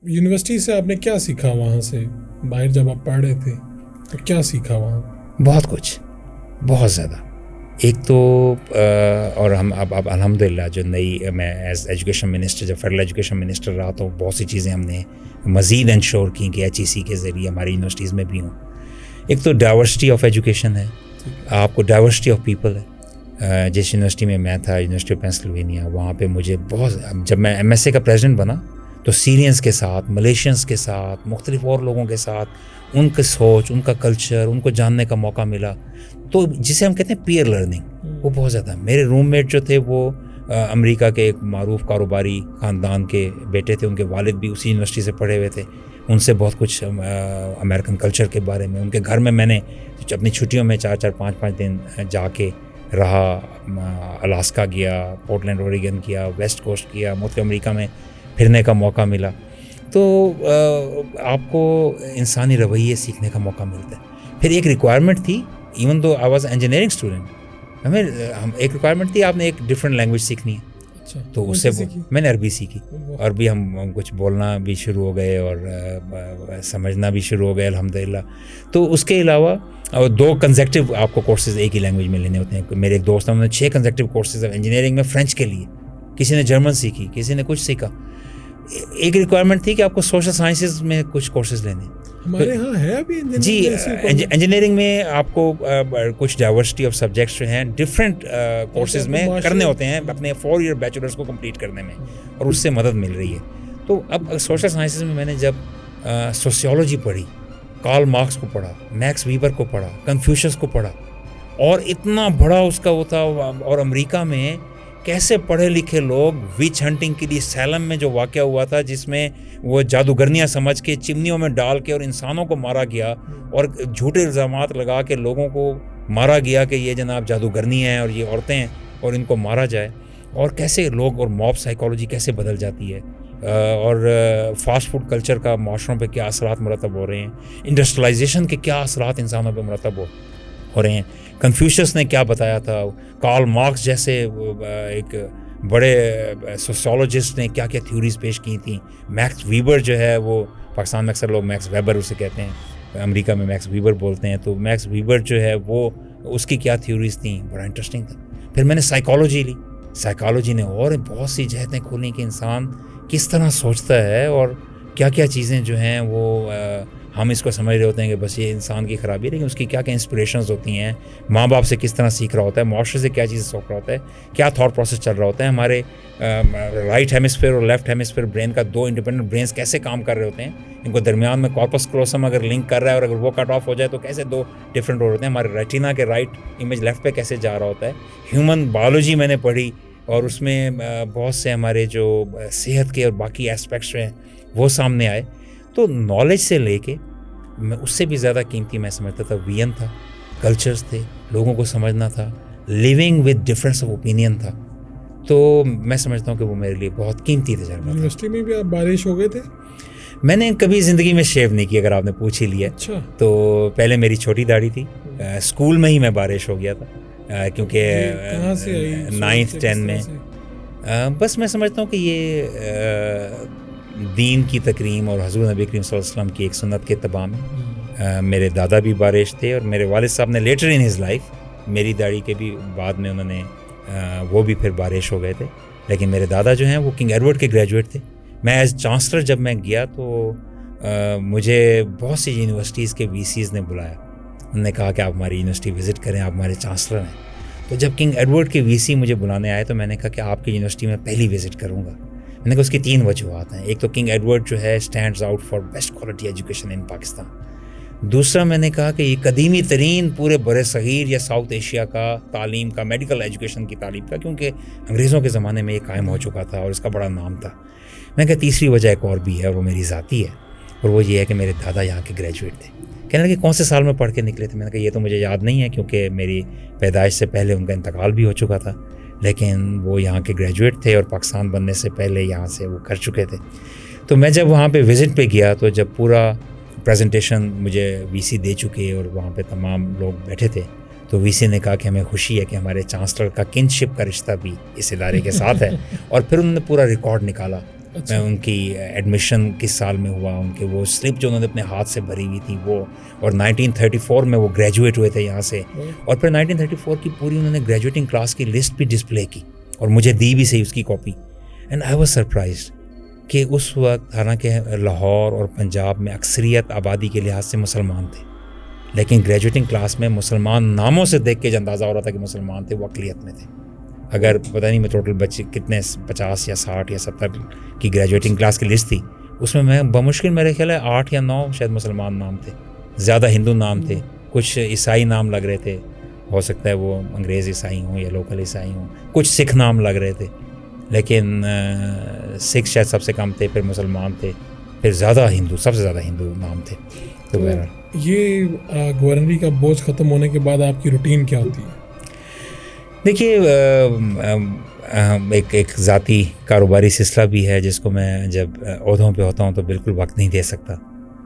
University سے آپ نے کیا سیکھا وہاں سے؟ باہر جب آپ پڑھ رہے تھے تو کیا سیکھا وہاں؟ بہت کچھ، بہت زیادہ. ایک تو اور ہم اب الحمدللہ جو نئی میں ایز ایجوکیشن منسٹر جب فیڈرل ایجوکیشن منسٹر رہا تو بہت سی چیزیں ہم نے مزید انشور کی کہ ایچ ای سی کے ذریعے ہماری یونیورسٹیز میں بھی ہوں. ایک تو ڈائیورسٹی آف ایجوکیشن ہے، آپ کو ڈائیورسٹی آف پیپل ہے. جس یونیورسٹی میں میں تھا، یونیورسٹی آف پینسلوینیا، وہاں پہ مجھے بہت، جب میں ایم ایس اے کا پریزیڈنٹ بنا تو سیرینس کے ساتھ، ملیشینس کے ساتھ، مختلف اور لوگوں کے ساتھ ان کی سوچ، ان کا کلچر، ان کو جاننے کا موقع ملا. تو جسے ہم کہتے ہیں پیئر لرننگ، وہ بہت زیادہ. میرے روم میٹ جو تھے وہ امریکہ کے ایک معروف کاروباری خاندان کے بیٹے تھے، ان کے والد بھی اسی یونیورسٹی سے پڑھے ہوئے تھے. ان سے بہت کچھ امریکن کلچر کے بارے میں، ان کے گھر میں نے اپنی چھٹیوں میں 4 5 دن جا کے رہا. الاسکا گیا، پورٹلینڈ اوریگن کیا، ویسٹ کوسٹ کیا، مختلف امریکہ میں پھرنے کا موقع ملا. تو آپ کو انسانی رویے سیکھنے کا موقع ملتا ہے. پھر ایک ریکوائرمنٹ تھی، even though I was engineering student, ایک ریکوائرمنٹ تھی آپ نے ایک ڈفرینٹ لینگویج سیکھنی ہے. تو اس سے میں نے عربی سیکھی، اور بھی ہم کچھ بولنا بھی شروع ہو گئے اور سمجھنا بھی شروع ہو گئے الحمدللہ. تو اس کے علاوہ 2 کنزیکٹیو آپ کو کورسز ایک ہی لینگویج میں لینے ہوتے ہیں. میرے ایک دوست ہیں، انہوں نے 6 کنزیکٹیو کورسز انجینئرنگ میں فرینچ کے لیے، کسی نے جرمن سیکھی، کسی نے کچھ سیکھا. ایک ریکوائرمنٹ تھی کہ آپ کو سوشل سائنسز میں کچھ کورسز لینے. ہمارے ہاں ہے ابھی جی، انجینئرنگ میں آپ کو کچھ ڈائیورسٹی آف سبجیکٹس جو ہیں ڈفرینٹ کورسز میں کرنے ہوتے ہیں اپنے 4 ایئر بیچلرس کو کمپلیٹ کرنے میں، اور اس سے مدد مل رہی ہے. تو اب سوشل سائنسز میں میں نے جب سوسیولوجی پڑھی، کارل مارکس کو پڑھا، میکس ویبر کو پڑھا، کنفیوشس کو پڑھا، اور اتنا بڑا اس کا وہ تھا. اور امریکہ میں کیسے پڑھے لکھے لوگ ویچ ہنٹنگ کے لیے سیلم میں جو واقعہ ہوا تھا، جس میں وہ جادوگرنیاں سمجھ کے چمنیوں میں ڈال کے اور انسانوں کو مارا گیا، اور جھوٹے الزامات لگا کے لوگوں کو مارا گیا کہ یہ جناب جادوگرنی ہیں اور یہ عورتیں ہیں اور ان کو مارا جائے. اور کیسے لوگ اور موب سائیکالوجی کیسے بدل جاتی ہے، اور فاسٹ فوڈ کلچر کا معاشروں پہ کیا اثرات مرتب ہو رہے ہیں، انڈسٹریلائزیشن کے کیا اثرات انسانوں پہ مرتب ہو رہے ہیں. کنفیوشس نے کیا بتایا تھا، کارل مارکس جیسے ایک بڑے سوسیولوجسٹ نے کیا کیا تھیوریز پیش کی تھیں. میکس ویبر جو ہے، وہ پاکستان میں اکثر لوگ میکس ویبر اسے کہتے ہیں، امریکہ میں میکس ویبر بولتے ہیں. تو میکس ویبر جو ہے وہ اس کی کیا تھیوریز تھیں، بڑا انٹرسٹنگ تھا. پھر میں نے سائیکالوجی لی. سائیکالوجی نے اور بہت سی جہتیں کھولیں کہ انسان کس طرح سوچتا ہے، اور کیا کیا چیزیں جو ہیں وہ ہم اس کو سمجھ رہے ہوتے ہیں کہ بس یہ انسان کی خرابی ہے، لیکن اس کی کیا کیا انسپریشنز ہوتی ہیں، ماں باپ سے کس طرح سیکھ رہا ہوتا ہے، معاشرے سے کیا چیزیں سیکھ رہا ہوتا ہے، کیا تھاٹ پروسیس چل رہا ہوتا ہے. ہمارے رائٹ ہیمسفیئر اور لیفٹ ہیمسفیئر برین کا 2 انڈیپینڈنٹ برینز کیسے کام کر رہے ہوتے ہیں، ان کو درمیان میں کارپس کلوسم اگر لنک کر رہا ہے اور اگر وہ کٹ آف ہو جائے تو کیسے 2 ڈفرینٹ ہو ہوتے ہیں. ہمارے ریٹینا کے رائٹ امیج لیفٹ پہ کیسے جا رہا ہوتا ہے. ہیومن بایولوجی میں نے پڑھی، اور اس میں بہت سے ہمارے جو صحت کے اور باقی ایسپیکٹس ہیں وہ سامنے آئے. تو نالج سے لے کے میں اس سے بھی زیادہ قیمتی میں سمجھتا تھا وین تھا، کلچرز تھے، لوگوں کو سمجھنا تھا، living with difference of opinion تھا. تو میں سمجھتا ہوں کہ وہ میرے لیے بہت قیمتی تجربہ تھا. یونیورسٹی میں بھی آپ بارش ہو گئے تھے؟ میں نے کبھی زندگی میں شیو نہیں کی، اگر آپ نے پوچھ ہی لیا. اچھا. تو پہلے میری چھوٹی داڑھی تھی، اسکول میں ہی میں بارش ہو گیا تھا، کیونکہ 9th 10th میں. بس میں سمجھتا ہوں کہ یہ دین کی تکریم اور حضور نبی کریم صلی اللہ علیہ وسلم کی ایک سنت کے اتباع میں میرے دادا بھی بارش تھے، اور میرے والد صاحب نے لیٹر ان ہز لائف، میری داڑھی کے بھی بعد میں انہوں نے وہ بھی پھر بارش ہو گئے تھے. لیکن میرے دادا جو ہیں وہ کنگ ایڈورڈ کے گریجویٹ تھے. میں ایز چانسلر جب میں گیا تو مجھے بہت سی یونیورسٹیز کے وی سیز نے بلایا. انہوں نے کہا کہ آپ ہماری یونیورسٹی وزٹ کریں، آپ ہمارے چانسلر ہیں. تو جب کنگ ایڈورڈ کے وی سی مجھے بلانے آئے تو میں نے کہا کہ آپ کی یونیورسٹی میں پہلی وزٹ کروں گا. میں نے کہا اس کی 3 وجوہات ہیں. ایک تو کنگ ایڈورڈ جو ہے stands out for best quality education ان پاکستان. دوسرا میں نے کہا کہ یہ قدیمی ترین پورے بر صغیر یا ساؤتھ ایشیا کا تعلیم کا، میڈیکل ایجوکیشن کی تعلیم کا، کیونکہ انگریزوں کے زمانے میں یہ قائم ہو چکا تھا اور اس کا بڑا نام تھا. میں کہا تیسری وجہ ایک اور بھی ہے، اور وہ میری ذاتی ہے، اور وہ یہ ہے کہ میرے دادا یہاں کے گریجویٹ تھے. کہنے لگے کون سے سال میں پڑھ کے نکلے تھے؟ میں نے کہا یہ تو مجھے یاد نہیں ہے، کیونکہ میری پیدائش سے پہلے ان کا انتقال بھی ہو چکا تھا، لیکن وہ یہاں کے گریجویٹ تھے اور پاکستان بننے سے پہلے یہاں سے وہ کر چکے تھے. تو میں جب وہاں پہ وزٹ پہ گیا تو جب پورا پریزنٹیشن مجھے وی سی دے چکے اور وہاں پہ تمام لوگ بیٹھے تھے تو وی سی نے کہا کہ ہمیں خوشی ہے کہ ہمارے چانسلر کا کنشپ کا رشتہ بھی اس ادارے کے ساتھ ہے. اور پھر انہوں نے پورا ریکارڈ نکالا میں ان کی ایڈمیشن کس سال میں ہوا، ان کے وہ سلپ جو انہوں نے اپنے ہاتھ سے بھری ہوئی تھی وہ، اور 1934 میں وہ گریجویٹ ہوئے تھے یہاں سے، اور پھر 1934 کی پوری انہوں نے گریجویٹنگ کلاس کی لسٹ بھی ڈسپلے کی اور مجھے دی بھی صحیح اس کی copy. And I was surprised کہ اس وقت حالانکہ لاہور اور پنجاب میں اکثریت آبادی کے لحاظ سے مسلمان تھے، لیکن گریجویٹنگ کلاس میں مسلمان ناموں سے دیکھ کے جو اندازہ ہو رہا تھا کہ مسلمان تھے وہ اقلیت میں تھے. اگر پتہ نہیں میں ٹوٹل بچے کتنے 50 یا 60 یا 70 کی گریجویٹنگ کلاس کی لسٹ تھی، اس میں بمشکل میرے خیال ہے 8 یا 9 شاید مسلمان نام تھے، زیادہ ہندو نام تھے، کچھ عیسائی نام لگ رہے تھے، ہو سکتا ہے وہ انگریز عیسائی ہوں یا لوکل عیسائی ہوں، کچھ سکھ نام لگ رہے تھے، لیکن سکھ شاید سب سے کم تھے، پھر مسلمان تھے، پھر زیادہ ہندو، سب سے زیادہ ہندو نام تھے. تو یہ گورنری کا بوجھ ختم ہونے کے بعد آپ کی روٹین کیا ہوتی ہے؟ دیکھیے ایک ذاتی کاروباری سلسلہ بھی ہے جس کو میں جب عہدوں پہ ہوتا ہوں تو بالکل وقت نہیں دے سکتا،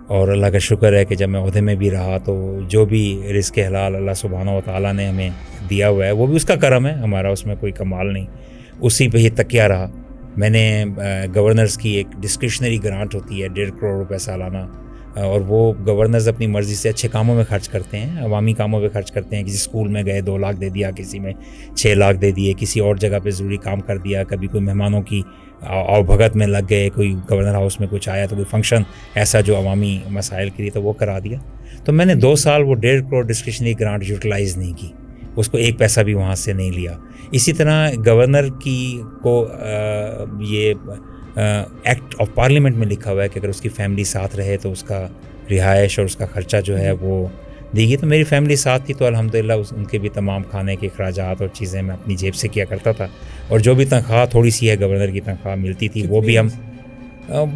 اور اللہ کا شکر ہے کہ جب میں عہدے میں بھی رہا تو جو بھی رزق حلال اللہ سبحانہ و تعالیٰ نے ہمیں دیا ہوا ہے وہ بھی اس کا کرم ہے، ہمارا اس میں کوئی کمال نہیں، اسی پہ ہی تکیہ رہا. میں نے گورنرز کی ایک ڈسکریشنری گرانٹ ہوتی ہے 1.5 کروڑ روپے سالانہ، اور وہ گورنرز اپنی مرضی سے اچھے کاموں میں خرچ کرتے ہیں، عوامی کاموں پہ خرچ کرتے ہیں. کسی اسکول میں گئے 2 لاکھ دے دیا، کسی میں 6 لاکھ دے دیے، کسی اور جگہ پہ ضروری کام کر دیا، کبھی کوئی مہمانوں کی آؤ بھگت میں لگ گئے، کوئی گورنر ہاؤس میں کچھ آیا تو کوئی فنکشن ایسا جو عوامی مسائل کے لیے تو وہ کرا دیا. تو میں نے 2 سال وہ 1.5 کروڑ ڈسکریشنری گرانٹ یوٹیلائز نہیں کی، اس کو 1 پیسہ بھی وہاں سے نہیں لیا. اسی طرح گورنر کی کو یہ ایکٹ آف پارلیمنٹ میں لکھا ہوا ہے کہ اگر اس کی فیملی ساتھ رہے تو اس کا رہائش اور اس کا خرچہ جو ہے وہ دی گئی. تو میری فیملی ساتھ تھی تو الحمدللہ ان کے بھی تمام کھانے کے اخراجات اور چیزیں میں اپنی جیب سے کیا کرتا تھا، اور جو بھی تنخواہ تھوڑی سی ہے گورنر کی تنخواہ ملتی تھی وہ بھی ہم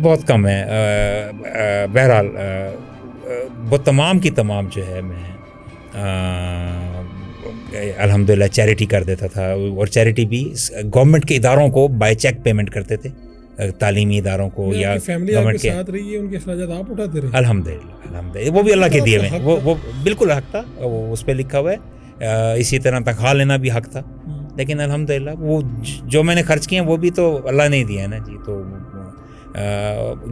بہت کم ہے. بہرحال وہ تمام کی تمام جو ہے میں الحمدللہ چیریٹی کر دیتا تھا، اور چیریٹی بھی گورنمنٹ کے اداروں کو بائی چیک پیمنٹ کرتے تھے، تعلیمی اداروں کو یا گورنمنٹ کے ساتھ رہی ہے، ان کے اخراجات آپ اٹھاتے رہے. الحمدللہ وہ بھی اللہ کے دیے ہوئے، وہ بالکل حق تھا، وہ اس پہ لکھا ہوا ہے. اسی طرح تنخواہ لینا بھی حق تھا، لیکن الحمدللہ وہ جو میں نے خرچ کیے ہیں وہ بھی تو اللہ نے دیا ہے نا جی. تو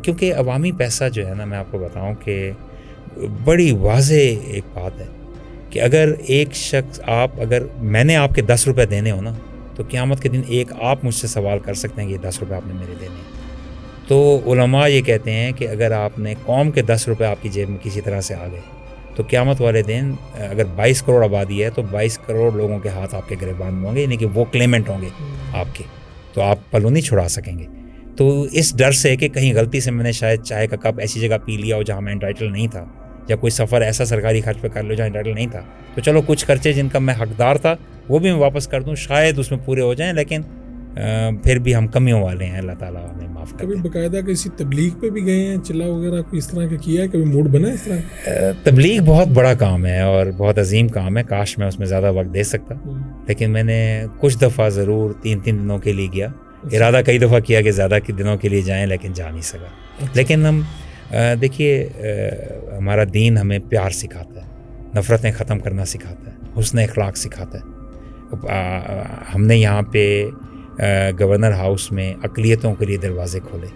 کیونکہ عوامی پیسہ جو ہے نا، میں آپ کو بتاؤں کہ بڑی واضح ایک بات ہے کہ اگر ایک شخص اگر میں نے آپ کے 10 روپے دینے ہو نا تو قیامت کے دن آپ مجھ سے سوال کر سکتے ہیں کہ یہ 10 روپے آپ نے میرے دینے ہیں. تو علماء یہ کہتے ہیں کہ اگر آپ نے قوم کے 10 روپے آپ کی جیب میں کسی طرح سے آ گئے تو قیامت والے دن اگر 22 کروڑ آبادی ہے تو 22 کروڑ لوگوں کے ہاتھ آپ کے گریبان ہوں گے، یعنی کہ وہ کلیمنٹ ہوں گے آپ کے، تو آپ پلو نہیں چھڑا سکیں گے. تو اس ڈر سے کہ کہیں غلطی سے میں نے شاید چائے کا کپ ایسی جگہ پی لیا ہو جہاں میں انٹائٹل نہیں تھا، یا کوئی سفر ایسا سرکاری خرچ پہ کر لو جہاں انٹائٹل نہیں تھا، تو چلو کچھ خرچے جن کا میں حقدار تھا وہ بھی میں واپس کر دوں، شاید اس میں پورے ہو جائیں، لیکن پھر بھی ہم کمیوں والے ہیں، اللہ تعالیٰ ہمیں معاف کر دے. کبھی باقاعدہ کسی تبلیغ پہ بھی گئے ہیں، چلا وغیرہ کوئی اس طرح کا کیا ہے، کبھی موڈ بنا اس طرح؟ تبلیغ بہت بڑا کام ہے اور بہت عظیم کام ہے، کاش میں اس میں زیادہ وقت دے سکتا، لیکن میں نے کچھ دفعہ ضرور 3 دنوں کے لیے گیا. ارادہ کئی دفعہ کیا کہ زیادہ دنوں کے لیے جائیں، لیکن جا نہیں سکا. لیکن ہم دیکھیے ہمارا دین ہمیں پیار سکھاتا ہے، نفرتیں ختم کرنا سکھاتا ہے، حسن اخلاق سکھاتا ہے. ہم نے یہاں پہ گورنر ہاؤس میں اقلیتوں کے لیے دروازے کھولے،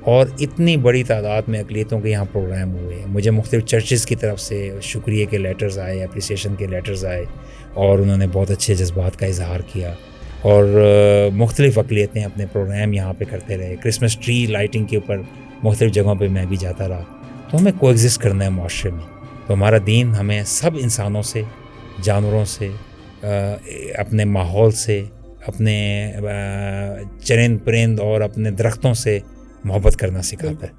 اور اتنی بڑی تعداد میں اقلیتوں کے یہاں پروگرام ہوئے. مجھے مختلف چرچز کی طرف سے شکریہ کے لیٹرز آئے، اپریسیشن کے لیٹرز آئے، اور انہوں نے بہت اچھے جذبات کا اظہار کیا، اور مختلف اقلیتیں اپنے پروگرام یہاں پہ کرتے رہے. کرسمس ٹری لائٹنگ کے اوپر مختلف جگہوں پہ میں بھی جاتا رہا. تو ہمیں کو ایگزسٹ کرنا ہے معاشرے میں. تو ہمارا دین ہمیں سب انسانوں سے، جانوروں سے، اپنے ماحول سے، اپنے چرند پرند اور اپنے درختوں سے محبت کرنا سکھاتا ہے.